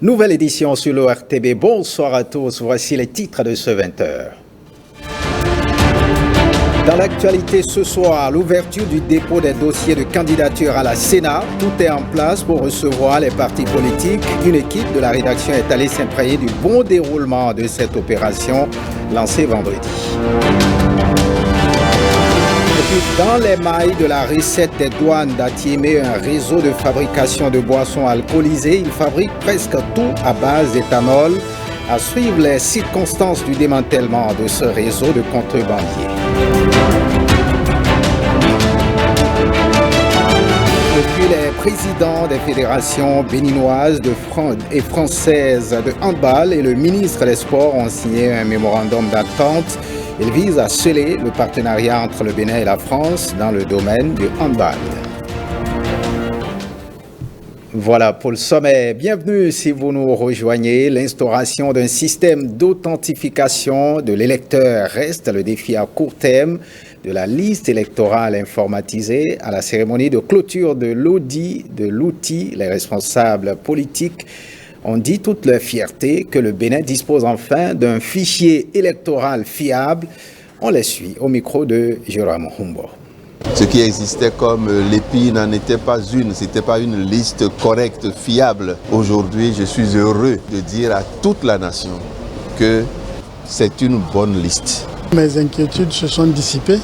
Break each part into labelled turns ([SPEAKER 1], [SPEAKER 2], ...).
[SPEAKER 1] Nouvelle édition sur l'ORTB. Bonsoir à tous. Voici les titres de ce 20h. Dans l'actualité ce soir, l'ouverture du dépôt des dossiers de candidature à la Sénat. Tout est en place pour recevoir les partis politiques. Une équipe de la rédaction est allée s'imprégner du bon déroulement de cette opération lancée vendredi. Et puis, dans les mailles de la recette des douanes d'Atiémé, un réseau de fabrication de boissons alcoolisées. Il fabrique presque tout à base d'éthanol. À suivre les circonstances du démantèlement de ce réseau de contrebandiers. Depuis, les présidents des fédérations béninoises et françaises de handball et le ministre des Sports ont signé un mémorandum d'entente. Il vise à sceller le partenariat entre le Bénin et la France dans le domaine du handball. Voilà pour le sommet. Bienvenue si vous nous rejoignez. L'instauration d'un système d'authentification de l'électeur reste le défi à court terme de la liste électorale informatisée. À la cérémonie de clôture de l'audit de l'outil, les responsables politiques ont dit toute leur fierté que le Bénin dispose enfin d'un fichier électoral fiable. On les suit au micro de Jérôme Humbo.
[SPEAKER 2] Ce qui existait comme l'EPI n'en était pas une, c'était pas une liste correcte, fiable. Aujourd'hui, je suis heureux de dire à toute la nation que c'est une bonne liste.
[SPEAKER 3] Mes inquiétudes se sont dissipées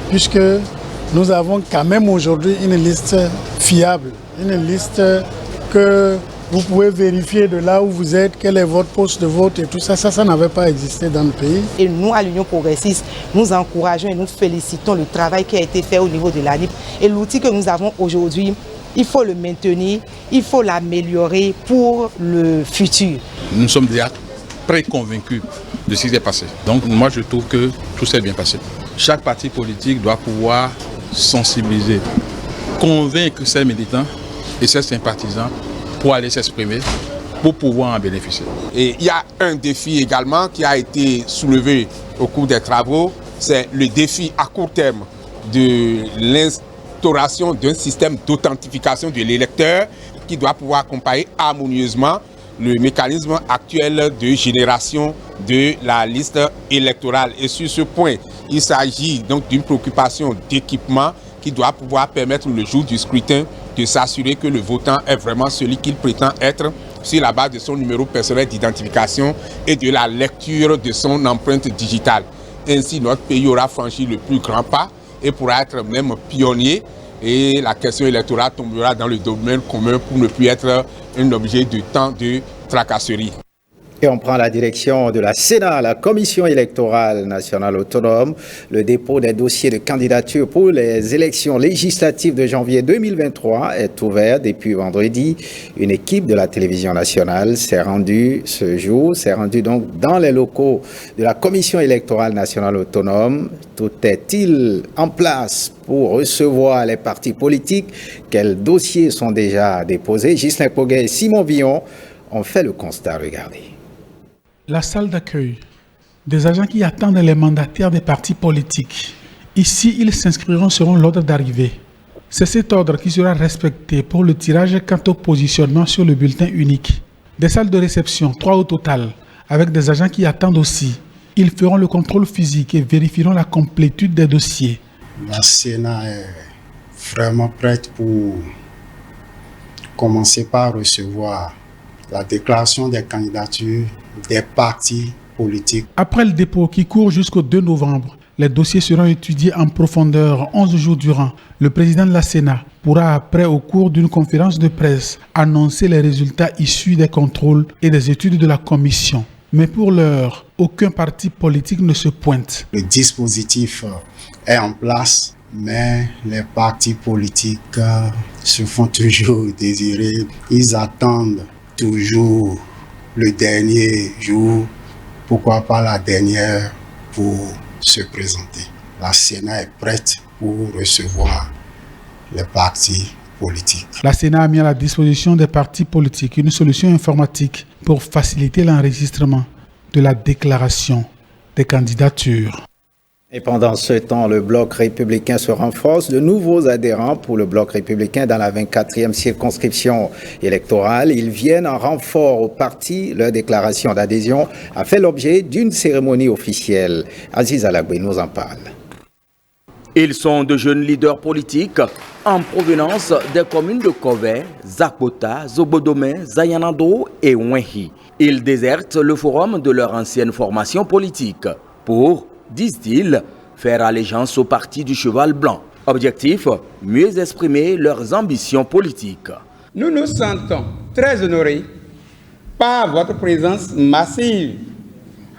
[SPEAKER 3] puisque nous avons quand même aujourd'hui une liste fiable, une liste que vous pouvez vérifier de là où vous êtes, quel est votre poste de vote et tout ça. Ça n'avait pas existé dans le pays.
[SPEAKER 4] Et nous, à l'Union progressiste, nous encourageons et nous félicitons le travail qui a été fait au niveau de l'ANIP. Et l'outil que nous avons aujourd'hui, il faut le maintenir, il faut l'améliorer pour le futur.
[SPEAKER 5] Nous sommes déjà très convaincus de ce qui s'est passé. Donc moi, je trouve que tout s'est bien passé. Chaque parti politique doit pouvoir sensibiliser, convaincre ses militants et ses sympathisants pour aller s'exprimer, pour pouvoir en bénéficier.
[SPEAKER 6] Et il y a un défi également qui a été soulevé au cours des travaux, c'est le défi à court terme de l'instauration d'un système d'authentification de l'électeur qui doit pouvoir accompagner harmonieusement le mécanisme actuel de génération de la liste électorale. Et sur ce point, il s'agit donc d'une préoccupation d'équipement qui doit pouvoir permettre le jour du scrutin de s'assurer que le votant est vraiment celui qu'il prétend être sur la base de son numéro personnel d'identification et de la lecture de son empreinte digitale. Ainsi, notre pays aura franchi le plus grand pas et pourra être même pionnier et la question électorale tombera dans le domaine commun pour ne plus être un objet de tant de tracasseries.
[SPEAKER 1] Et on prend la direction de la Sénat, la Commission électorale nationale autonome. Le dépôt des dossiers de candidature pour les élections législatives de janvier 2023 est ouvert depuis vendredi. Une équipe de la télévision nationale s'est rendue donc dans les locaux de la Commission électorale nationale autonome. Tout est-il en place pour recevoir les partis politiques? Quels dossiers sont déjà déposés? Ghislain Poguet et Simon Villon ont fait le constat. Regardez.
[SPEAKER 7] La salle d'accueil, des agents qui attendent les mandataires des partis politiques. Ici, ils s'inscriront selon l'ordre d'arrivée. C'est cet ordre qui sera respecté pour le tirage quant au positionnement sur le bulletin unique. Des salles de réception, 3 au total, avec des agents qui attendent aussi. Ils feront le contrôle physique et vérifieront la complétude des dossiers.
[SPEAKER 3] La Sénat est vraiment prête pour commencer par recevoir la déclaration des candidatures des partis politiques.
[SPEAKER 7] Après le dépôt qui court jusqu'au 2 novembre, les dossiers seront étudiés en profondeur 11 jours durant. Le président de la Sénat pourra après, au cours d'une conférence de presse, annoncer les résultats issus des contrôles et des études de la commission. Mais pour l'heure, aucun parti politique ne se pointe.
[SPEAKER 3] Le dispositif est en place, mais les partis politiques se font toujours désirer. Ils attendent toujours le dernier jour, pourquoi pas la dernière, pour se présenter. La Sénat est prête pour recevoir les partis politiques.
[SPEAKER 7] La Sénat a mis à la disposition des partis politiques une solution informatique pour faciliter l'enregistrement de la déclaration des candidatures.
[SPEAKER 1] Et pendant ce temps, le Bloc républicain se renforce. De nouveaux adhérents pour le Bloc républicain dans la 24e circonscription électorale. Ils viennent en renfort au parti. Leur déclaration d'adhésion a fait l'objet d'une cérémonie officielle. Aziz Alagbe nous en parle.
[SPEAKER 8] Ils sont de jeunes leaders politiques en provenance des communes de Kové, Zakota, Zobodome, Zayanado et Wenhi. Ils désertent le forum de leur ancienne formation politique pour, disent-ils, faire allégeance au parti du cheval blanc. Objectif, mieux exprimer leurs ambitions politiques.
[SPEAKER 9] Nous nous sentons très honorés par votre présence massive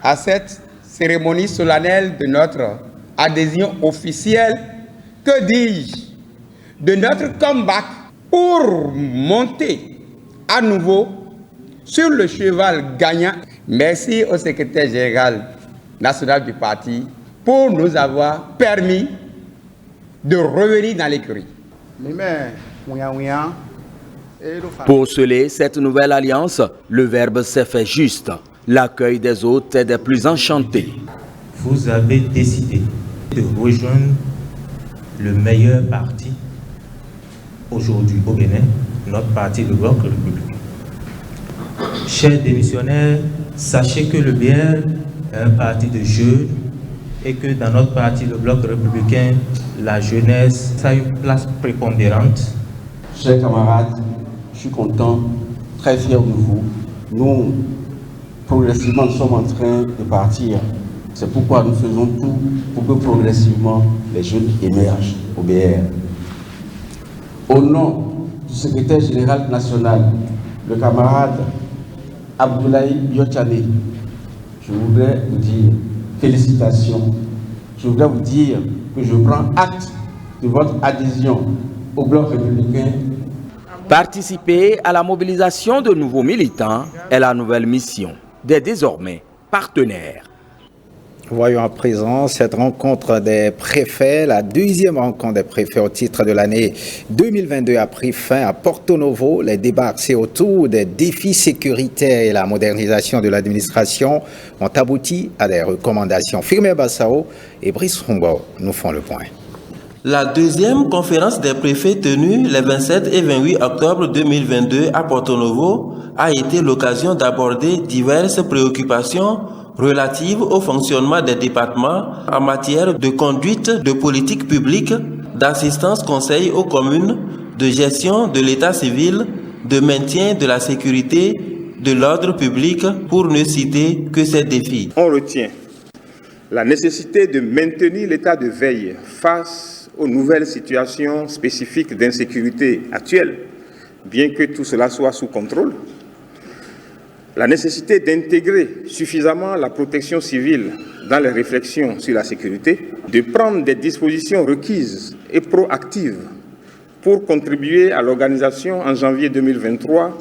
[SPEAKER 9] à cette cérémonie solennelle de notre adhésion officielle, que dis-je, de notre comeback pour monter à nouveau sur le cheval gagnant. Merci au secrétaire général national du parti pour nous avoir permis de revenir dans l'écurie.
[SPEAKER 8] Pour sceller cette nouvelle alliance, le verbe s'est fait juste. L'accueil des hôtes est des plus enchantés.
[SPEAKER 10] Vous avez décidé de rejoindre le meilleur parti aujourd'hui au Bénin, notre parti, le Bloc républicain. Chers démissionnaires, sachez que le BR est un parti de jeunes et que dans notre parti, le Bloc républicain, la jeunesse a une place prépondérante.
[SPEAKER 11] Chers camarades, je suis content, très fier de vous. Nous, progressivement, nous sommes en train de partir. C'est pourquoi nous faisons tout pour que progressivement les jeunes émergent au BR. Au nom du secrétaire général national, le camarade Abdoulaye Biochane, je voudrais vous dire félicitations. Je voudrais vous dire que je prends acte de votre adhésion au Bloc républicain.
[SPEAKER 8] Participer à la mobilisation de nouveaux militants est la nouvelle mission des désormais partenaires.
[SPEAKER 1] Voyons à présent cette rencontre des préfets. La deuxième rencontre des préfets au titre de l'année 2022 a pris fin à Porto Novo. Les débats axés autour des défis sécuritaires et la modernisation de l'administration ont abouti à des recommandations. Firmin Bassao et Brice Hongo nous font le point.
[SPEAKER 12] La deuxième conférence des préfets tenue les 27 et 28 octobre 2022 à Porto Novo a été l'occasion d'aborder diverses préoccupations relatives au fonctionnement des départements en matière de conduite de politique publique, d'assistance conseil aux communes, de gestion de l'état civil, de maintien de la sécurité, de l'ordre public, pour ne citer que ces défis.
[SPEAKER 6] On retient la nécessité de maintenir l'état de veille face aux nouvelles situations spécifiques d'insécurité actuelles, bien que tout cela soit sous contrôle. La nécessité d'intégrer suffisamment la protection civile dans les réflexions sur la sécurité, de prendre des dispositions requises et proactives pour contribuer à l'organisation en janvier 2023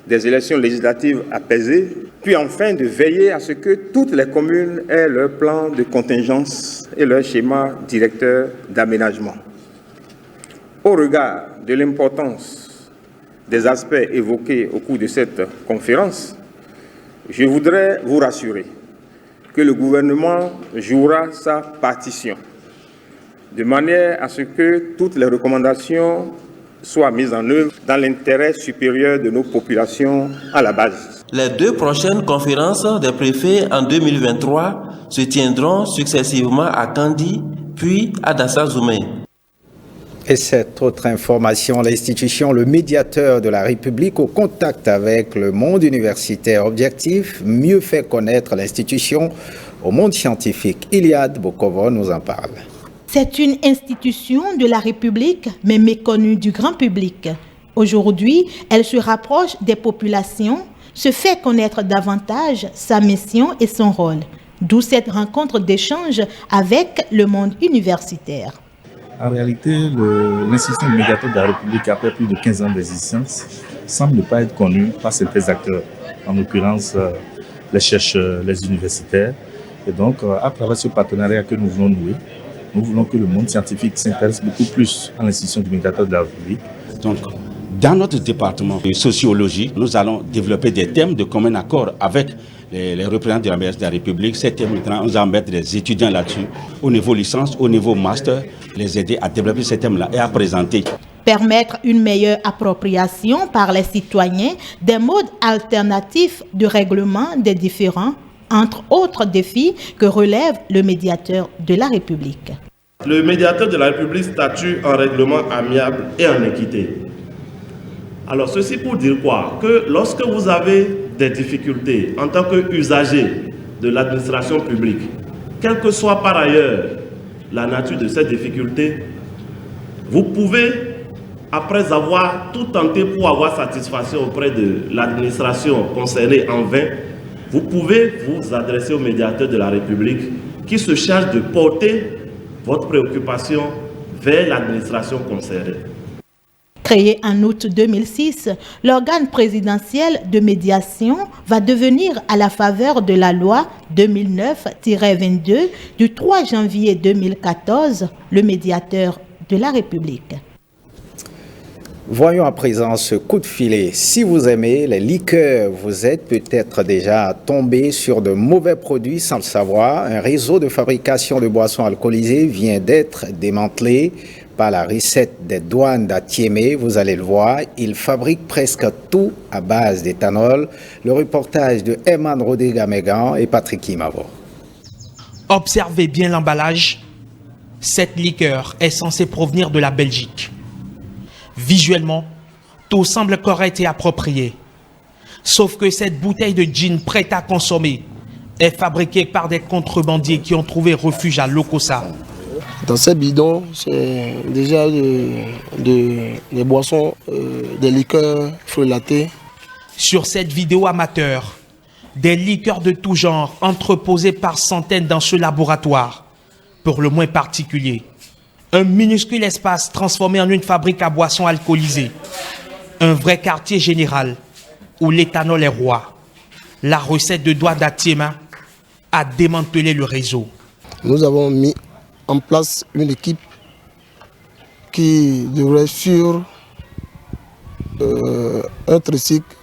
[SPEAKER 6] des élections législatives apaisées, puis enfin de veiller à ce que toutes les communes aient leur plan de contingence et leur schéma directeur d'aménagement. Au regard de l'importance des aspects évoqués au cours de cette conférence, je voudrais vous rassurer que le gouvernement jouera sa partition de manière à ce que toutes les recommandations soient mises en œuvre dans l'intérêt supérieur de nos populations à la base.
[SPEAKER 12] Les deux prochaines conférences des préfets en 2023 se tiendront successivement à Kandi puis à Dassazoumé.
[SPEAKER 1] Et cette autre information, l'institution, le médiateur de la République au contact avec le monde universitaire. Objectif, mieux faire connaître l'institution au monde scientifique. Iliad Bokovo nous en parle.
[SPEAKER 13] C'est une institution de la République, mais méconnue du grand public. Aujourd'hui, elle se rapproche des populations, se fait connaître davantage sa mission et son rôle. D'où cette rencontre d'échange avec le monde universitaire.
[SPEAKER 14] En réalité, l'institution du médiateur de la République, après plus de 15 ans d'existence, semble ne pas être connue par certains acteurs, en l'occurrence les chercheurs, les universitaires. Et donc, à travers ce partenariat que nous voulons nouer, nous voulons que le monde scientifique s'intéresse beaucoup plus à l'institution du médiateur de la République.
[SPEAKER 15] Donc, Dans notre département de sociologie, nous allons développer des thèmes de commun accord avec les représentants de la mairesse de la République. Ces thèmes, maintenant, nous allons mettre des étudiants là-dessus, au niveau licence, au niveau master, les aider à développer ces thèmes-là et à présenter.
[SPEAKER 13] Permettre une meilleure appropriation par les citoyens des modes alternatifs de règlement des différends, entre autres défis que relève le médiateur de la République.
[SPEAKER 16] Le médiateur de la République statue en règlement amiable et en équité. Alors ceci pour dire quoi? Que lorsque vous avez des difficultés en tant qu'usager de l'administration publique, quelle que soit par ailleurs la nature de ces difficultés, vous pouvez, après avoir tout tenté pour avoir satisfaction auprès de l'administration concernée en vain, vous pouvez vous adresser au médiateur de la République qui se charge de porter votre préoccupation vers l'administration concernée.
[SPEAKER 13] Créé en août 2006, l'organe présidentiel de médiation va devenir, à la faveur de la loi 2009-22 du 3 janvier 2014, le médiateur de la République.
[SPEAKER 1] Voyons à présent ce coup de filet. Si vous aimez les liqueurs, vous êtes peut-être déjà tombé sur de mauvais produits sans le savoir. Un réseau de fabrication de boissons alcoolisées vient d'être démantelé par la recette des douanes d'Atiémé. Vous allez le voir, ils fabriquent presque tout à base d'éthanol. Le reportage de Herman Rodega-Megan et Patrick Imavo.
[SPEAKER 17] Observez bien l'emballage. Cette liqueur est censée provenir de la Belgique. Visuellement, tout semble correct et approprié. Sauf que cette bouteille de gin prête à consommer est fabriquée par des contrebandiers qui ont trouvé refuge à Lokossa.
[SPEAKER 18] Dans ces bidons, c'est déjà des boissons, des liqueurs frelatées.
[SPEAKER 17] Sur cette vidéo amateur, des liqueurs de tout genre entreposées par centaines dans ce laboratoire, pour le moins particulier. Un minuscule espace transformé en une fabrique à boissons alcoolisées. Un vrai quartier général où l'éthanol est roi. La recette de Douane d'Atiéma a démantelé le réseau.
[SPEAKER 18] Nous avons mis en place une équipe qui devrait sur un tricycle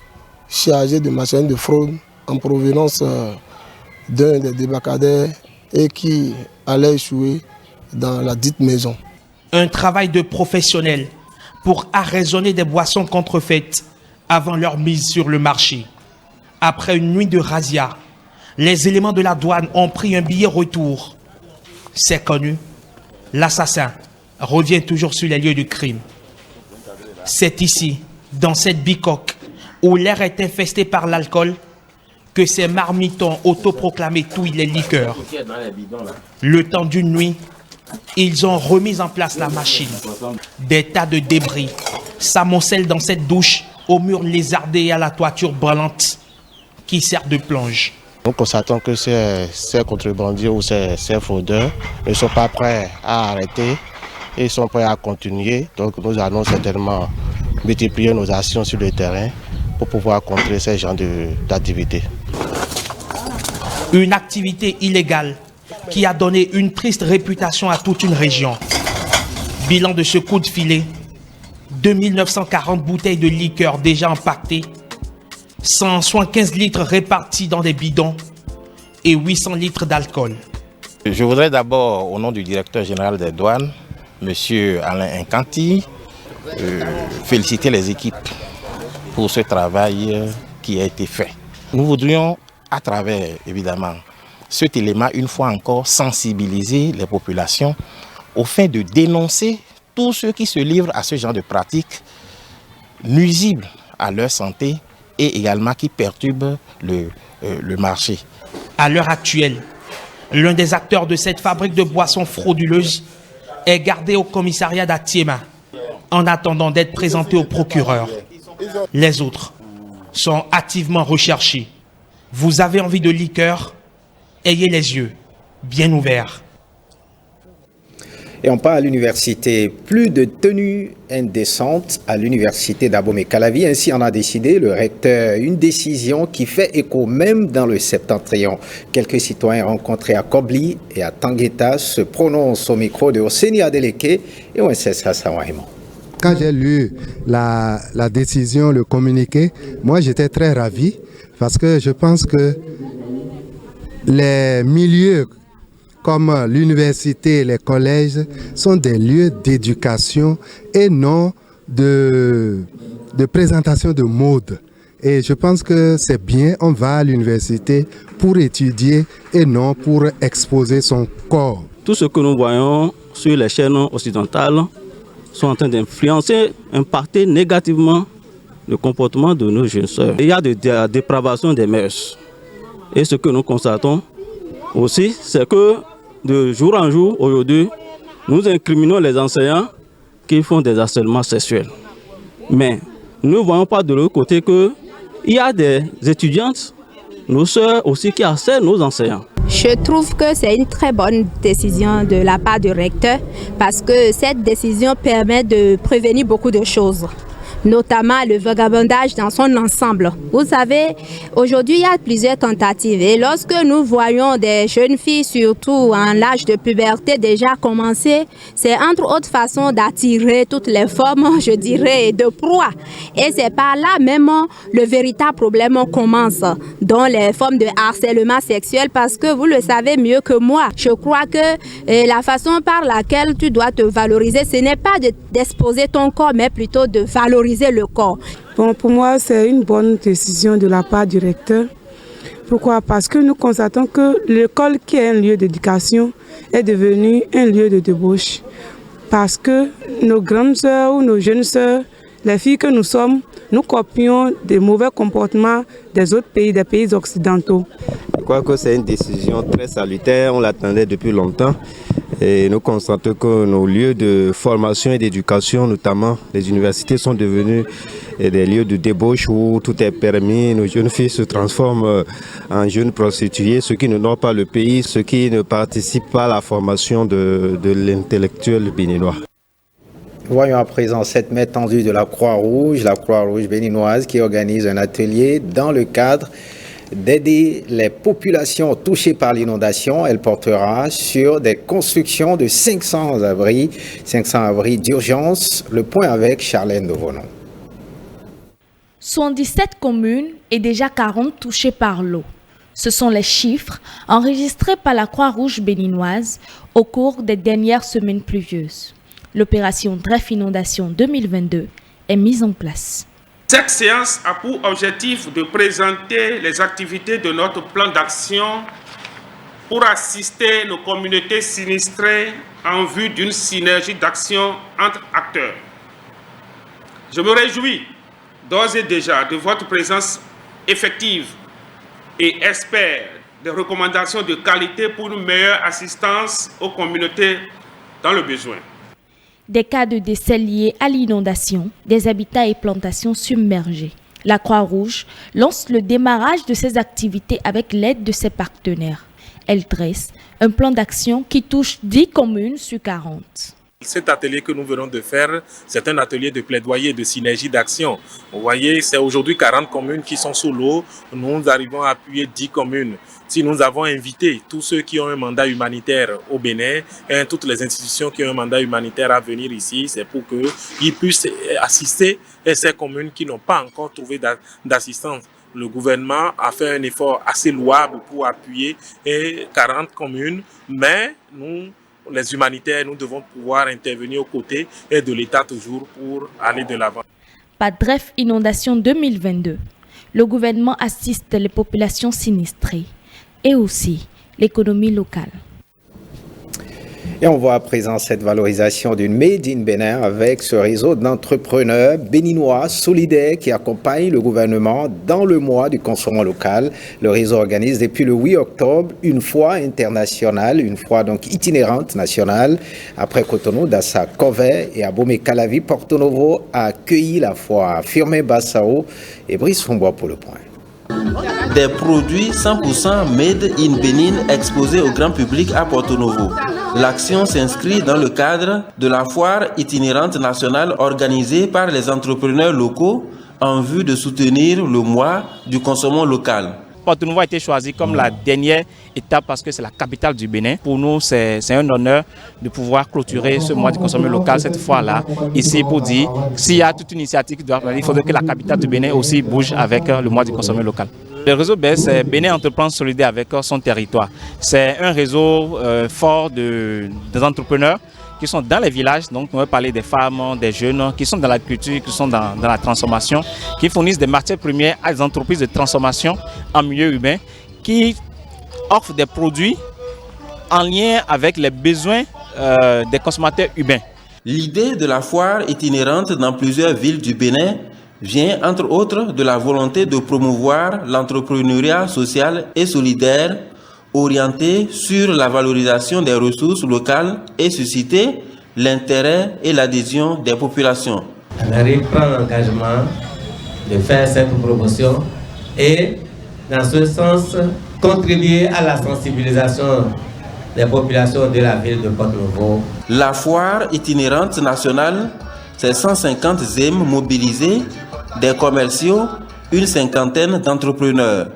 [SPEAKER 18] chargé de machines de fraude en provenance d'un des débarcadères et qui allait échouer dans la dite maison.
[SPEAKER 17] Un travail de professionnel pour arraisonner des boissons contrefaites avant leur mise sur le marché. Après une nuit de razzia, les éléments de la douane ont pris un billet retour. C'est connu, l'assassin revient toujours sur les lieux du crime. C'est ici, dans cette bicoque, où l'air est infesté par l'alcool, que ces marmitons autoproclamés touillent les liqueurs. Le temps d'une nuit, ils ont remis en place la machine. Des tas de débris s'amoncellent dans cette douche aux murs lézardés et à la toiture brûlante qui sert de plonge.
[SPEAKER 19] Nous constatons que ces contrebandiers ou ces fraudeurs ne sont pas prêts à arrêter et sont prêts à continuer. Donc nous allons certainement multiplier nos actions sur le terrain pour pouvoir contrer ces genres d'activités.
[SPEAKER 17] Une activité illégale qui a donné une triste réputation à toute une région. Bilan de ce coup de filet, 2940 bouteilles de liqueur déjà empaquetées, 175 litres répartis dans des bidons et 800 litres d'alcool.
[SPEAKER 19] Je voudrais d'abord, au nom du directeur général des douanes, M. Alain Incanti, féliciter les équipes pour ce travail qui a été fait. Nous voudrions, à travers évidemment cet élément, une fois encore, sensibiliser les populations au fait de dénoncer tous ceux qui se livrent à ce genre de pratiques nuisibles à leur santé et également qui perturbent le marché.
[SPEAKER 17] À l'heure actuelle, l'un des acteurs de cette fabrique de boissons frauduleuses est gardé au commissariat d'Atiéma en attendant d'être présenté au procureur. Les autres sont activement recherchés. Vous avez envie de liqueur? Ayez les yeux bien ouverts.
[SPEAKER 1] Et on part à l'université. Plus de tenues indécentes à l'université d'Abomey-Calavi. Ainsi en a décidé le recteur. Une décision qui fait écho même dans le septentrion. Quelques citoyens rencontrés à Kobli et à Tangueta se prononcent au micro de Oseni Adeleke et OSS Hassan Wahimo.
[SPEAKER 20] Quand j'ai lu la décision, le communiqué, moi j'étais très ravi parce que je pense que les milieux comme l'université, les collèges sont des lieux d'éducation et non de présentation de mode. Et je pense que c'est bien, on va à l'université pour étudier et non pour exposer son corps.
[SPEAKER 21] Tout ce que nous voyons sur les chaînes occidentales sont en train d'influencer, impacter négativement le comportement de nos jeunes sœurs. Il y a de la dépravation des mœurs. Et ce que nous constatons aussi, c'est que de jour en jour, aujourd'hui, nous incriminons les enseignants qui font des harcèlements sexuels. Mais nous ne voyons pas de l'autre côté qu'il y a des étudiantes, nos sœurs aussi, qui harcèlent nos enseignants.
[SPEAKER 22] Je trouve que c'est une très bonne décision de la part du recteur parce que cette décision permet de prévenir beaucoup de choses, notamment le vagabondage dans son ensemble. Vous savez, aujourd'hui, il y a plusieurs tentatives et lorsque nous voyons des jeunes filles, surtout en l'âge de puberté, déjà commencer, c'est entre autres façons d'attirer toutes les formes, je dirais, de proie. Et c'est par là même le véritable problème commence, dans les formes de harcèlement sexuel, parce que vous le savez mieux que moi. Je crois que la façon par laquelle tu dois te valoriser, ce n'est pas d'exposer ton corps, mais plutôt de valoriser le corps.
[SPEAKER 23] Bon, pour moi, c'est une bonne décision de la part du recteur. Pourquoi? Parce que nous constatons que l'école, qui est un lieu d'éducation, est devenue un lieu de débauche. Parce que nos grandes sœurs ou nos jeunes sœurs, les filles que nous sommes, nous copions des mauvais comportements des autres pays, des pays occidentaux.
[SPEAKER 24] Je crois que c'est une décision très salutaire, on l'attendait depuis longtemps. Et nous constatons que nos lieux de formation et d'éducation, notamment les universités, sont devenus des lieux de débauche où tout est permis. Nos jeunes filles se transforment en jeunes prostituées, ceux qui ne n'ont pas le pays, ceux qui ne participent pas à la formation de l'intellectuel béninois.
[SPEAKER 1] Voyons à présent cette main tendue de la Croix-Rouge béninoise qui organise un atelier dans le cadre d'aider les populations touchées par l'inondation. Elle portera sur des constructions de 500 abris d'urgence. Le point avec Charlène Devonon.
[SPEAKER 25] 77 communes et déjà 40 touchées par l'eau. Ce sont les chiffres enregistrés par la Croix-Rouge béninoise au cours des dernières semaines pluvieuses. L'opération Dref Inondation 2022 est mise en place.
[SPEAKER 26] Cette séance a pour objectif de présenter les activités de notre plan d'action pour assister nos communautés sinistrées en vue d'une synergie d'action entre acteurs. Je me réjouis d'ores et déjà de votre présence effective et espère des recommandations de qualité pour une meilleure assistance aux communautés dans le besoin.
[SPEAKER 25] Des cas de décès liés à l'inondation, des habitats et plantations submergés. La Croix-Rouge lance le démarrage de ses activités avec l'aide de ses partenaires. Elle dresse un plan d'action qui touche 10 communes sur 40.
[SPEAKER 27] Cet atelier que nous venons de faire, c'est un atelier de plaidoyer, de synergie d'action. Vous voyez, c'est aujourd'hui 40 communes qui sont sous l'eau. Nous arrivons à appuyer 10 communes. Si nous avons invité tous ceux qui ont un mandat humanitaire au Bénin et toutes les institutions qui ont un mandat humanitaire à venir ici, c'est pour qu'ils puissent assister ces communes qui n'ont pas encore trouvé d'assistance. Le gouvernement a fait un effort assez louable pour appuyer 40 communes, mais nous, les humanitaires, nous devons pouvoir intervenir aux côtés et de l'État toujours pour aller de l'avant.
[SPEAKER 25] Par Dref Inondation 2022, le gouvernement assiste les populations sinistrées et aussi l'économie locale.
[SPEAKER 1] Et on voit à présent cette valorisation d'une Made in Bénin avec ce réseau d'entrepreneurs béninois solidaires qui accompagnent le gouvernement dans le mois du consommant local. Le réseau organise depuis le 8 octobre une foire internationale, une foire donc itinérante nationale. Après Cotonou, Dassa, Covey et Abomey-Calavi, Porto Novo a accueilli la foire. Firmin Bassao et Brice Fombois pour le point.
[SPEAKER 12] Des produits 100% made in Bénin exposés au grand public à Porto Novo. L'action s'inscrit dans le cadre de la foire itinérante nationale organisée par les entrepreneurs locaux en vue de soutenir le mois du consommant local.
[SPEAKER 2] Porto-Novo a été choisi comme la dernière étape parce que c'est la capitale du Bénin. Pour nous, c'est un honneur de pouvoir clôturer ce mois du consommé local cette fois-là. Ici, pour dire, s'il y a toute une initiative qui doit il faudrait que la capitale du Bénin aussi bouge avec le mois du consommé local. Le réseau BES, c'est Bénin Entreprendre Solidaire avec son territoire. C'est un réseau fort des entrepreneurs qui sont dans les villages, donc on va parler des femmes, des jeunes, qui sont dans la culture, qui sont dans la transformation, qui fournissent des matières premières à des entreprises de transformation en milieu humain, qui offrent des produits en lien avec les besoins des consommateurs humains.
[SPEAKER 12] L'idée de la foire itinérante dans plusieurs villes du Bénin vient entre autres de la volonté de promouvoir l'entrepreneuriat social et solidaire orienté sur la valorisation des ressources locales et susciter l'intérêt et l'adhésion des populations.
[SPEAKER 3] ANARIL prend l'engagement de faire cette promotion et, dans ce sens, contribuer à la sensibilisation des populations de la ville de Porto-Novo.
[SPEAKER 12] La foire itinérante nationale, c'est 150 ZEM mobilisés, des commerciaux, une cinquantaine d'entrepreneurs.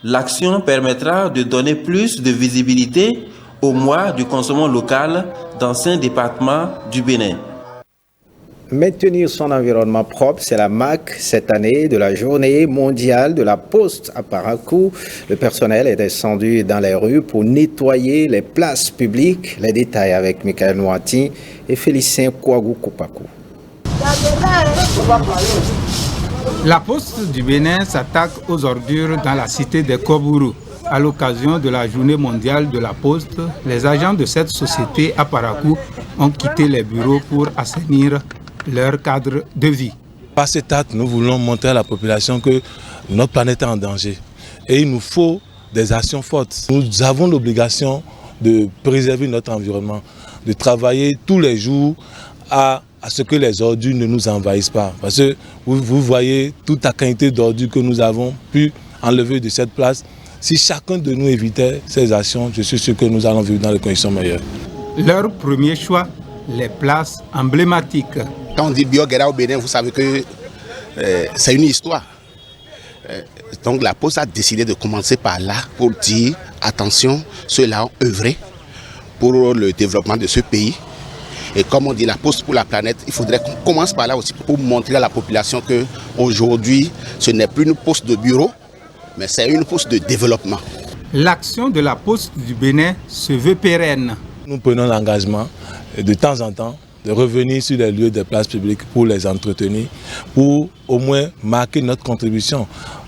[SPEAKER 12] L'action permettra de donner plus de visibilité au mois du consommant local dans 5 départements du Bénin.
[SPEAKER 1] Maintenir son environnement propre, c'est la marque cette année de la journée mondiale de la poste à Parakou. Le personnel est descendu dans les rues pour nettoyer les places publiques. Les détails avec Michael Noati et Félicien Kouagou-Koupakou.
[SPEAKER 4] La Poste du Bénin s'attaque aux ordures dans la cité de Kobourou. À l'occasion de la journée mondiale de la Poste, les agents de cette société à Parakou ont quitté les bureaux pour assainir leur cadre de vie.
[SPEAKER 5] Par cet acte, nous voulons montrer à la population que notre planète est en danger. Et il nous faut des actions fortes. Nous avons l'obligation de préserver notre environnement, de travailler tous les jours à ce que les ordures ne nous envahissent pas. Parce que vous voyez toute la quantité d'ordures que nous avons pu enlever de cette place. Si chacun de nous évitait ces actions, je suis sûr que nous allons vivre dans des conditions meilleures.
[SPEAKER 4] Leur premier choix, les places emblématiques.
[SPEAKER 7] Quand on dit Bioguera au Bénin, vous savez que c'est une histoire. Donc la Poste a décidé de commencer par là pour dire attention, ceux-là ont œuvré pour le développement de ce pays. Et comme on dit la Poste pour la planète, il faudrait qu'on commence par là aussi pour montrer à la population qu'aujourd'hui, ce n'est plus une poste de bureau, mais c'est une poste de développement.
[SPEAKER 4] L'action de la Poste du Bénin se veut pérenne.
[SPEAKER 5] Nous prenons l'engagement de temps en temps de revenir sur les lieux des places publiques pour les entretenir, pour au moins marquer notre contribution.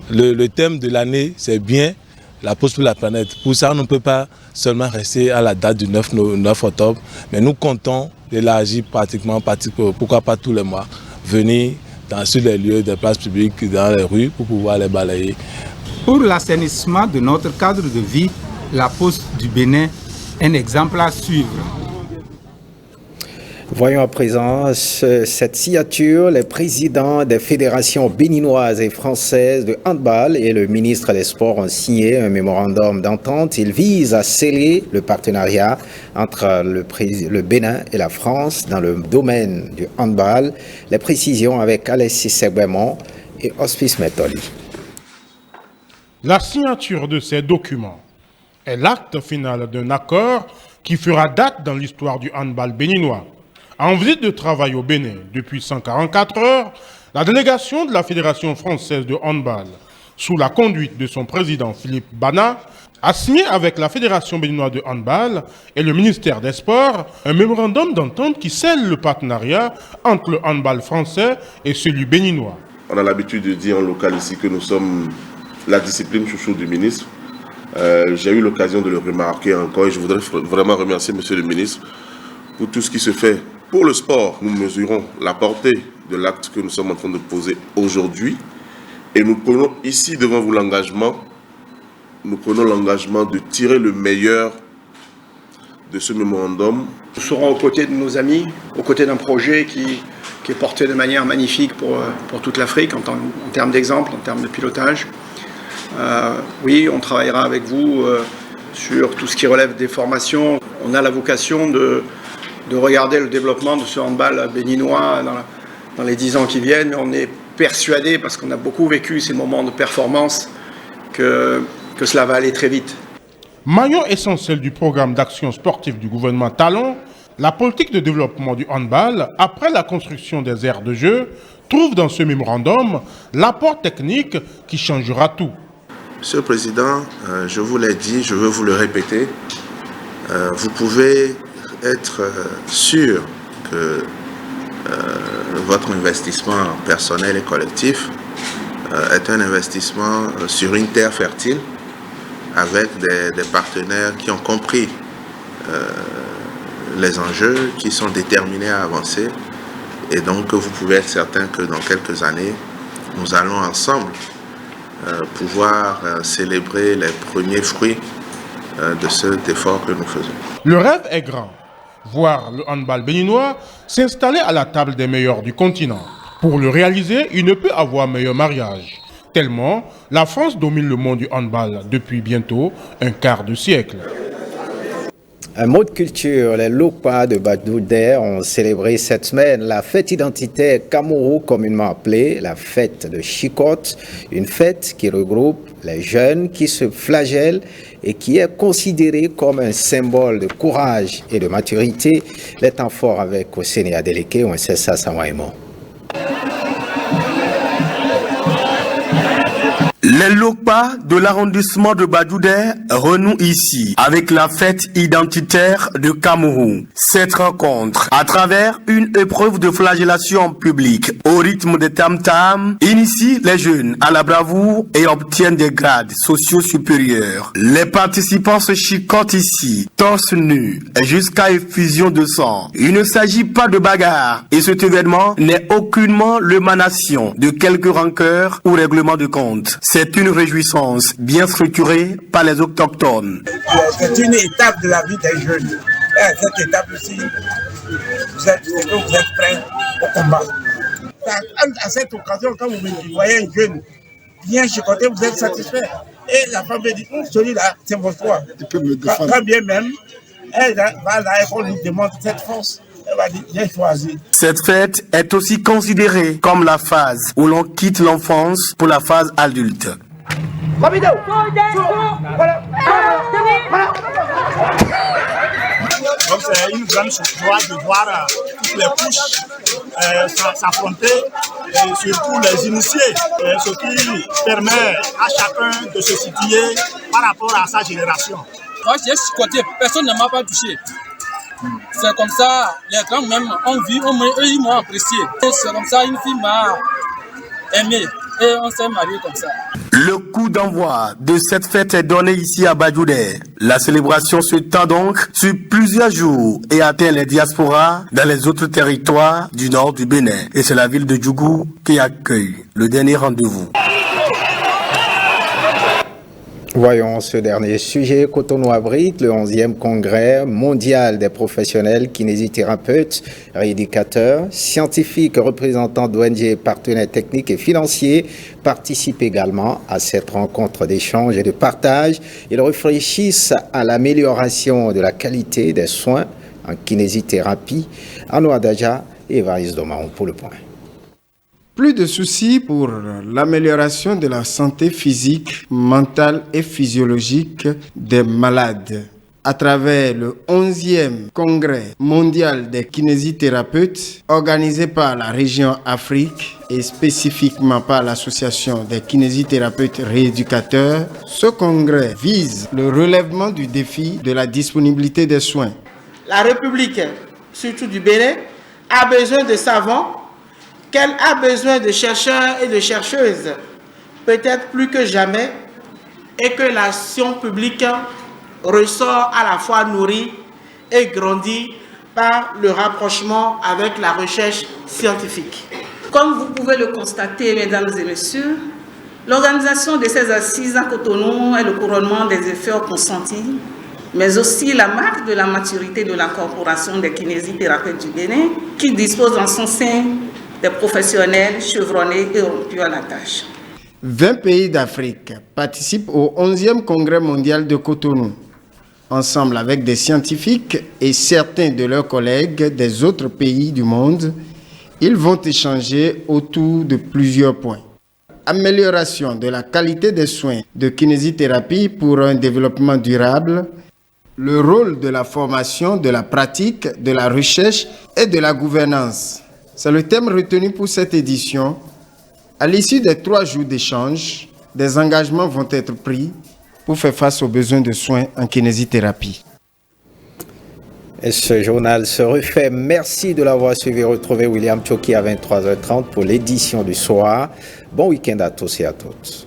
[SPEAKER 5] Le thème de l'année, c'est bien la Poste pour la planète. Pour ça, on ne peut pas seulement rester à la date du 9 octobre, mais nous comptons élargir pratiquement, pourquoi pas tous les mois, venir sur les lieux des places publiques, dans les rues, pour pouvoir les balayer.
[SPEAKER 4] Pour l'assainissement de notre cadre de vie, la Poste du Bénin est un exemple à suivre.
[SPEAKER 1] Voyons à présent cette signature. Les présidents des fédérations béninoises et françaises de handball et le ministre des Sports ont signé un mémorandum d'entente. Il vise à sceller le partenariat entre le Bénin et la France dans le domaine du handball. Les précisions avec Alessis Segbemon et Hospice Metoli.
[SPEAKER 9] La signature de ces documents est l'acte final d'un accord qui fera date dans l'histoire du handball béninois. En visite de travail au Bénin depuis 144 heures, la délégation de la Fédération française de handball, sous la conduite de son président Philippe Bana, a signé avec la Fédération béninoise de handball et le ministère des Sports un mémorandum d'entente qui scelle le partenariat entre le handball français et celui béninois.
[SPEAKER 10] On a l'habitude de dire en local ici que nous sommes la discipline chouchou du ministre. J'ai eu l'occasion de le remarquer encore et je voudrais vraiment remercier Monsieur le ministre pour tout ce qui se fait. Pour le sport, nous mesurons la portée de l'acte que nous sommes en train de poser aujourd'hui et nous prenons ici devant vous l'engagement, de tirer le meilleur de ce mémorandum.
[SPEAKER 28] Nous serons aux côtés de nos amis, aux côtés d'un projet qui est porté de manière magnifique pour toute l'Afrique en termes d'exemple, en termes de pilotage. Oui, on travaillera avec vous sur tout ce qui relève des formations. On a la vocation de regarder le développement de ce handball béninois dans les 10 ans qui viennent. Mais on est persuadé, parce qu'on a beaucoup vécu ces moments de performance, que que cela va aller très vite.
[SPEAKER 9] Maillon essentiel du programme d'action sportive du gouvernement Talon, la politique de développement du handball, après la construction des aires de jeu, trouve dans ce mémorandum l'apport technique qui changera tout.
[SPEAKER 10] Monsieur le Président, je vous l'ai dit, je veux vous le répéter, vous pouvez être sûr que votre investissement personnel et collectif est un investissement sur une terre fertile avec des partenaires qui ont compris les enjeux, qui sont déterminés à avancer. Et donc, vous pouvez être certain que dans quelques années, nous allons ensemble pouvoir célébrer les premiers fruits de cet effort que nous faisons.
[SPEAKER 9] Le rêve est grand. Voir le handball béninois s'installer à la table des meilleurs du continent. Pour le réaliser, il ne peut avoir meilleur mariage. Tellement, la France domine le monde du handball depuis bientôt un quart de siècle.
[SPEAKER 1] Un mot de culture, les Lokpa de Badouder ont célébré cette semaine la fête identitaire Kamourou, communément appelée la fête de Chicotte, une fête qui regroupe les jeunes qui se flagellent et qui est considérée comme un symbole de courage et de maturité. Les temps forts avec Oséné Adeleke, on sait ça, Samoaïmo.
[SPEAKER 6] Les Lokpa de l'arrondissement de Badouder renouent ici avec la fête identitaire de Kamourou. Cette rencontre, à travers une épreuve de flagellation en public au rythme des tam-tam, initie les jeunes à la bravoure et obtiennent des grades sociaux supérieurs. Les participants se chicotent ici, torse nu, jusqu'à effusion de sang. Il ne s'agit pas de bagarre et cet événement n'est aucunement l'émanation de quelques rancœurs ou règlements de compte. C'est une réjouissance bien structurée par les autochtones.
[SPEAKER 8] C'est une étape de la vie des jeunes. Et à cette étape-ci, vous êtes prêts au combat. À cette occasion, quand vous voyez un jeune bien chicoté, vous êtes satisfait. Et la femme dit, celui-là, c'est votre choix. Quand bien même, elle va là et qu'on lui demande cette force.
[SPEAKER 6] Cette fête est aussi considérée comme la phase où l'on quitte l'enfance pour la phase adulte.
[SPEAKER 8] Donc c'est une grande joie de voir toutes les couches s'affronter, et surtout les initiés, ce qui permet à chacun de se situer par rapport à sa génération.
[SPEAKER 11] Moi j'ai chicoté, personne ne m'a pas touché. C'est comme ça, les grands même ont vu, ils m'ont apprécié. C'est comme ça, une fille m'a aimé et on s'est marié comme ça.
[SPEAKER 6] Le coup d'envoi de cette fête est donné ici à Badouder. La célébration se tend donc sur plusieurs jours et atteint les diasporas dans les autres territoires du nord du Bénin. Et c'est la ville de Djougou qui accueille le dernier rendez-vous.
[SPEAKER 1] Voyons ce dernier sujet. Cotonou abrite le 11e congrès mondial des professionnels kinésithérapeutes, rééducateurs, scientifiques, représentants d'ONG et partenaires techniques et financiers participent également à cette rencontre d'échange et de partage. Ils réfléchissent à l'amélioration de la qualité des soins en kinésithérapie. Arnaud Adaja et Évariste Domaon pour le point.
[SPEAKER 13] Plus de soucis pour l'amélioration de la santé physique, mentale et physiologique des malades. À travers le 11e congrès mondial des kinésithérapeutes, organisé par la région Afrique et spécifiquement par l'association des kinésithérapeutes rééducateurs, ce congrès vise le relèvement du défi de la disponibilité des soins.
[SPEAKER 14] La République, surtout du Bénin, a besoin de savants, qu'elle a besoin de chercheurs et de chercheuses, peut-être plus que jamais, et que l'action publique ressort à la fois nourrie et grandie par le rapprochement avec la recherche scientifique.
[SPEAKER 15] Comme vous pouvez le constater, mesdames et messieurs, l'organisation de ces assises à Cotonou est le couronnement des efforts consentis, mais aussi la marque de la maturité de la corporation des kinésithérapeutes du Bénin, qui dispose en son sein des professionnels chevronnés et rompus à la tâche.
[SPEAKER 13] 20 pays d'Afrique participent au 11e congrès mondial de Cotonou. Ensemble avec des scientifiques et certains de leurs collègues des autres pays du monde, ils vont échanger autour de plusieurs points. amélioration de la qualité des soins de kinésithérapie pour un développement durable, le rôle de la formation, de la pratique, de la recherche et de la gouvernance. C'est le thème retenu pour cette édition. À l'issue des 3 jours d'échange, des engagements vont être pris pour faire face aux besoins de soins en kinésithérapie.
[SPEAKER 1] Et ce journal se refait. Merci de l'avoir suivi. Retrouvez William Choki à 23h30 pour l'édition du soir. Bon week-end à tous et à toutes.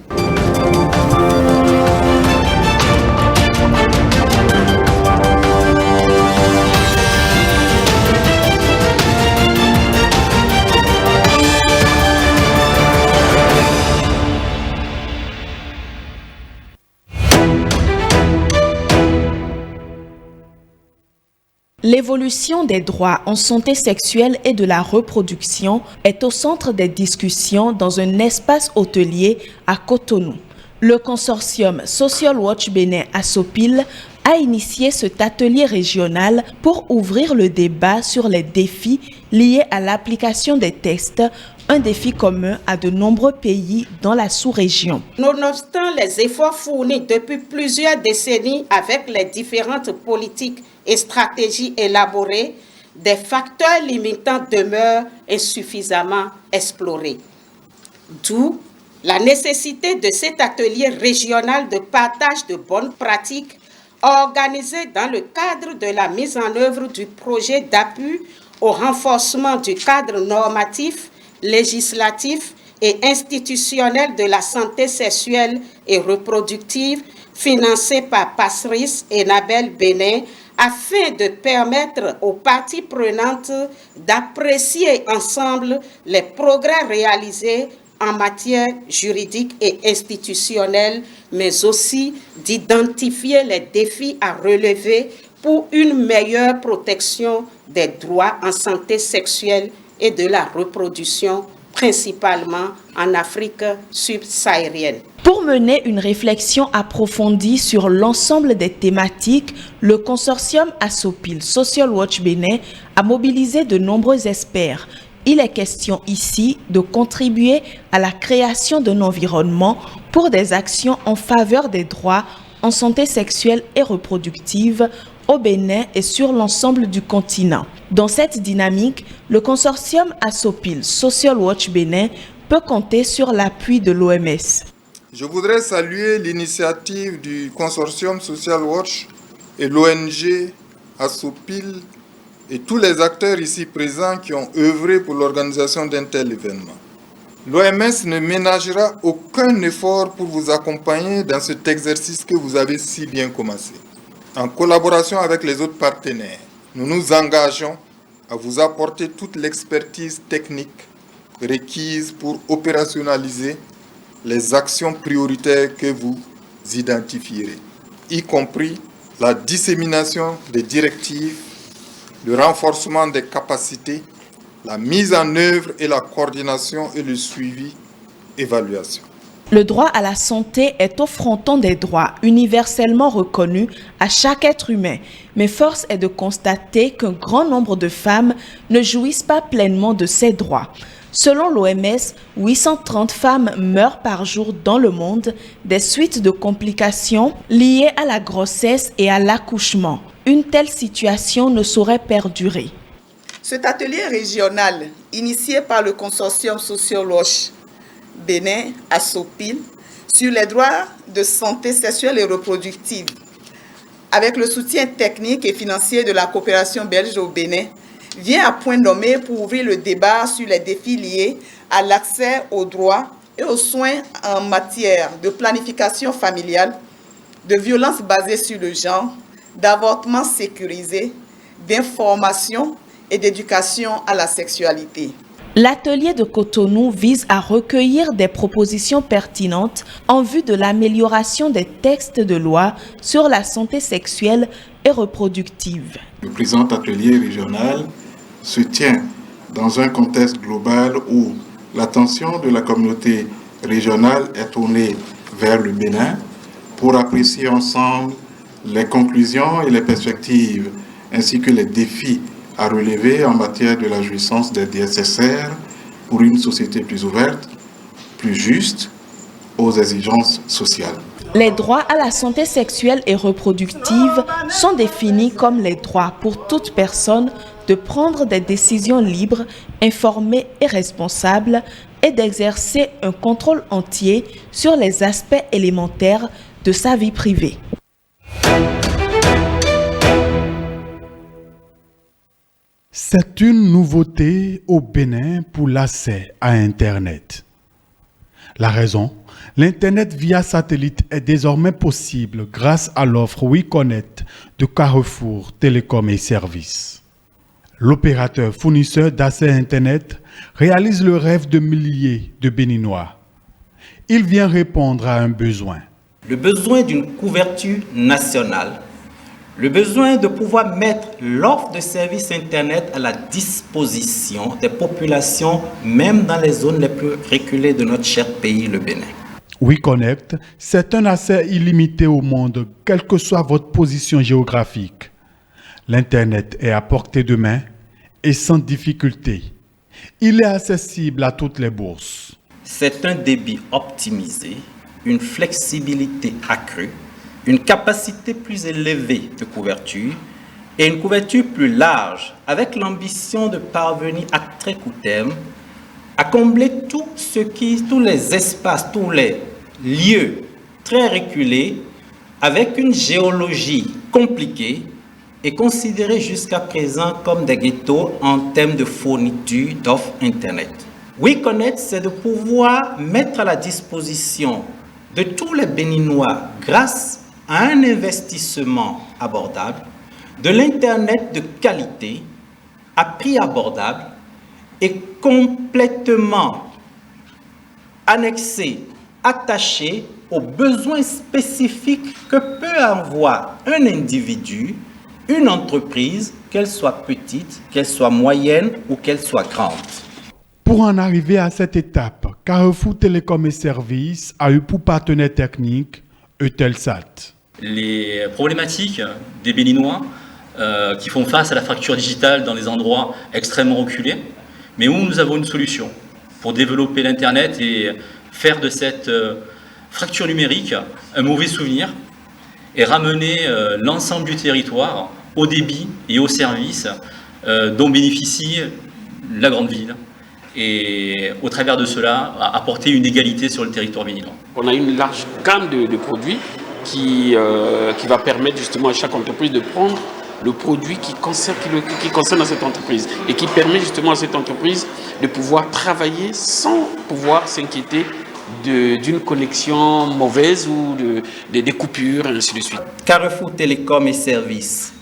[SPEAKER 25] L'évolution des droits en santé sexuelle et de la reproduction est au centre des discussions dans un espace hôtelier à Cotonou. Le consortium Social Watch Bénin à Sopil a initié cet atelier régional pour ouvrir le débat sur les défis liés à l'application des textes, un défi commun à de nombreux pays dans la sous-région.
[SPEAKER 16] Nonobstant les efforts fournis depuis plusieurs décennies avec les différentes politiques et stratégies élaborées, des facteurs limitants demeurent insuffisamment explorés. D'où la nécessité de cet atelier régional de partage de bonnes pratiques organisé dans le cadre de la mise en œuvre du projet d'appui au renforcement du cadre normatif, législatif et institutionnel de la santé sexuelle et reproductive financé par Passeris et Nabel Bénin afin de permettre aux parties prenantes d'apprécier ensemble les progrès réalisés en matière juridique et institutionnelle, mais aussi d'identifier les défis à relever pour une meilleure protection des droits en santé sexuelle et de la reproduction, principalement en Afrique subsaharienne.
[SPEAKER 25] Pour mener une réflexion approfondie sur l'ensemble des thématiques, le consortium Asopil Social Watch Bénin a mobilisé de nombreux experts. Il est question ici de contribuer à la création d'un environnement pour des actions en faveur des droits en santé sexuelle et reproductive au Bénin et sur l'ensemble du continent. Dans cette dynamique, le consortium Asopil Social Watch Bénin peut compter sur l'appui de l'OMS.
[SPEAKER 17] Je voudrais saluer l'initiative du consortium Social Watch et l'ONG Asopil et tous les acteurs ici présents qui ont œuvré pour l'organisation d'un tel événement. L'OMS ne ménagera aucun effort pour vous accompagner dans cet exercice que vous avez si bien commencé. En collaboration avec les autres partenaires, nous nous engageons à vous apporter toute l'expertise technique requise pour opérationnaliser les actions prioritaires que vous identifierez, y compris la dissémination des directives, le renforcement des capacités, la mise en œuvre et la coordination et le suivi, évaluation.
[SPEAKER 25] Le droit à la santé est au fronton des droits universellement reconnus à chaque être humain, mais force est de constater qu'un grand nombre de femmes ne jouissent pas pleinement de ces droits. Selon l'OMS, 830 femmes meurent par jour dans le monde des suites de complications liées à la grossesse et à l'accouchement. Une telle situation ne saurait perdurer.
[SPEAKER 18] Cet atelier régional, initié par le consortium Social Watch Bénin à Sopil, sur les droits de santé sexuelle et reproductive, avec le soutien technique et financier de la coopération belge au Bénin, vient à point nommé pour ouvrir le débat sur les défis liés à l'accès aux droits et aux soins en matière de planification familiale, de violences basées sur le genre, d'avortement sécurisé, d'information et d'éducation à la sexualité.
[SPEAKER 25] L'atelier de Cotonou vise à recueillir des propositions pertinentes en vue de l'amélioration des textes de loi sur la santé sexuelle et reproductive.
[SPEAKER 17] Le présent atelier régional se tient dans un contexte global où l'attention de la communauté régionale est tournée vers le Bénin pour apprécier ensemble les conclusions et les perspectives ainsi que les défis à relever en matière de la jouissance des DSSR pour une société plus ouverte, plus juste
[SPEAKER 19] aux exigences sociales.
[SPEAKER 20] Les droits à la santé sexuelle et reproductive sont définis comme les droits pour toute personne de prendre des décisions libres, informées et responsables et d'exercer un contrôle entier sur les aspects élémentaires de sa vie privée.
[SPEAKER 21] C'est une nouveauté au Bénin pour l'accès à Internet. La raison, l'Internet via satellite est désormais possible grâce à l'offre WeConnect de Carrefour Télécom et Services. L'opérateur fournisseur d'accès Internet réalise le rêve de milliers de Béninois. Il vient répondre à un besoin.
[SPEAKER 22] Le besoin d'une couverture nationale, le besoin de pouvoir mettre l'offre de services Internet à la disposition des populations, même dans les zones les plus reculées de notre cher pays, le Bénin.
[SPEAKER 21] WeConnect, c'est un accès illimité au monde, quelle que soit votre position géographique. L'Internet est à portée de main et sans difficulté. Il est accessible à toutes les bourses.
[SPEAKER 22] C'est un débit optimisé, une flexibilité accrue, une capacité plus élevée de couverture et une couverture plus large avec l'ambition de parvenir à très court terme à combler tous les espaces, tous les lieux très reculés avec une géologie compliquée et considérés jusqu'à présent comme des ghettos en termes de fourniture d'offres Internet. WeConnect, c'est de pouvoir mettre à la disposition de tous les Béninois, grâce à un investissement abordable, de l'Internet de qualité, à prix abordable et complètement annexé, attaché aux besoins spécifiques que peut avoir un individu, une entreprise, qu'elle soit petite, qu'elle soit moyenne ou qu'elle soit grande.
[SPEAKER 21] Pour en arriver à cette étape, Carrefour Télécom et Services a eu pour partenaire technique Eutelsat.
[SPEAKER 23] Les problématiques des Béninois qui font face à la fracture digitale dans des endroits extrêmement reculés, mais où nous avons une solution pour développer l'Internet et faire de cette fracture numérique un mauvais souvenir et ramener l'ensemble du territoire au débit et aux services dont bénéficie la grande ville. Et au travers de cela, apporter une égalité sur le territoire béninois.
[SPEAKER 24] On a une large gamme de produits qui va permettre justement à chaque entreprise de prendre le produit qui concerne cette entreprise et qui permet justement à cette entreprise de pouvoir travailler sans pouvoir s'inquiéter d'une connexion mauvaise ou des coupures, et ainsi de suite.
[SPEAKER 22] Carrefour Télécom et Services,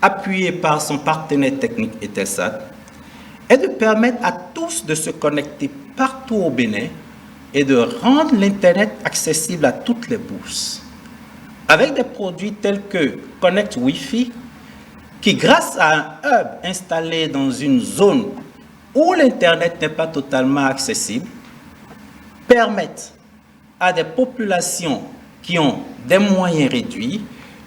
[SPEAKER 22] appuyé par son partenaire technique Eutelsat, est de permettre à tous de se connecter partout au Bénin et de rendre l'Internet accessible à toutes les bourses. Avec des produits tels que Connect Wi-Fi, qui grâce à un hub installé dans une zone où l'Internet n'est pas totalement accessible, permettent à des populations qui ont des moyens réduits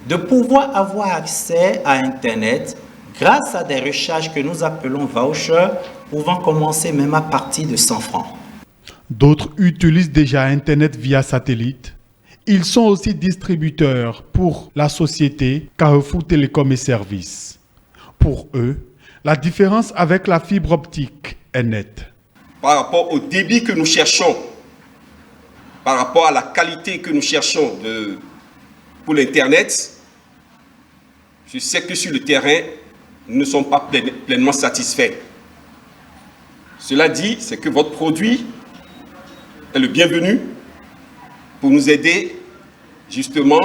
[SPEAKER 22] de pouvoir avoir accès à Internet grâce à des recharges que nous appelons vouchers, pouvant commencer même à partir de 100 francs.
[SPEAKER 21] D'autres utilisent déjà Internet via satellite. Ils sont aussi distributeurs pour la société Carrefour Télécom et Services. Pour eux, la différence avec la fibre optique est nette.
[SPEAKER 26] Par rapport au débit que nous cherchons, par rapport à la qualité que nous cherchons pour l'Internet, je sais que sur le terrain, nous ne sommes pas pleinement satisfaits. Cela dit, c'est que votre produit est le bienvenu pour nous aider justement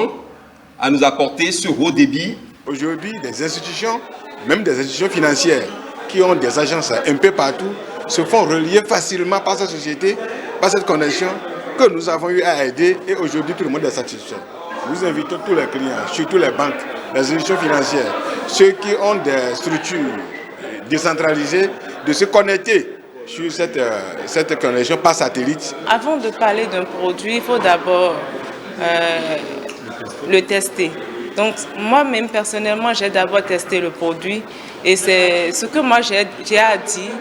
[SPEAKER 26] à nous apporter ce haut débit.
[SPEAKER 19] Aujourd'hui, des institutions, même des institutions financières qui ont des agences un peu partout, se font relier facilement par cette société, par cette connexion que nous avons eu à aider et aujourd'hui tout le monde est satisfait. Nous invitons tous les clients, surtout les banques, les institutions financières, ceux qui ont des structures décentralisées, de se connecter sur cette connexion par satellite.
[SPEAKER 27] Avant de parler d'un produit, il faut d'abord le tester. Donc moi-même personnellement, j'ai d'abord testé le produit et c'est ce que moi j'ai à dire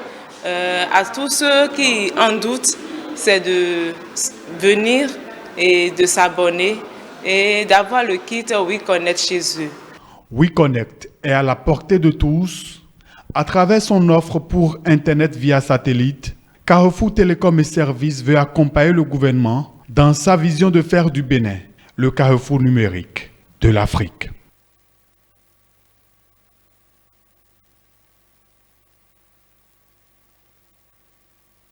[SPEAKER 27] à tous ceux qui en doutent, c'est de venir et de s'abonner et d'avoir le kit WeConnect chez eux.
[SPEAKER 21] WeConnect est à la portée de tous à travers son offre pour Internet via satellite. Carrefour Télécom et Services veut accompagner le gouvernement dans sa vision de faire du Bénin le carrefour numérique de l'Afrique.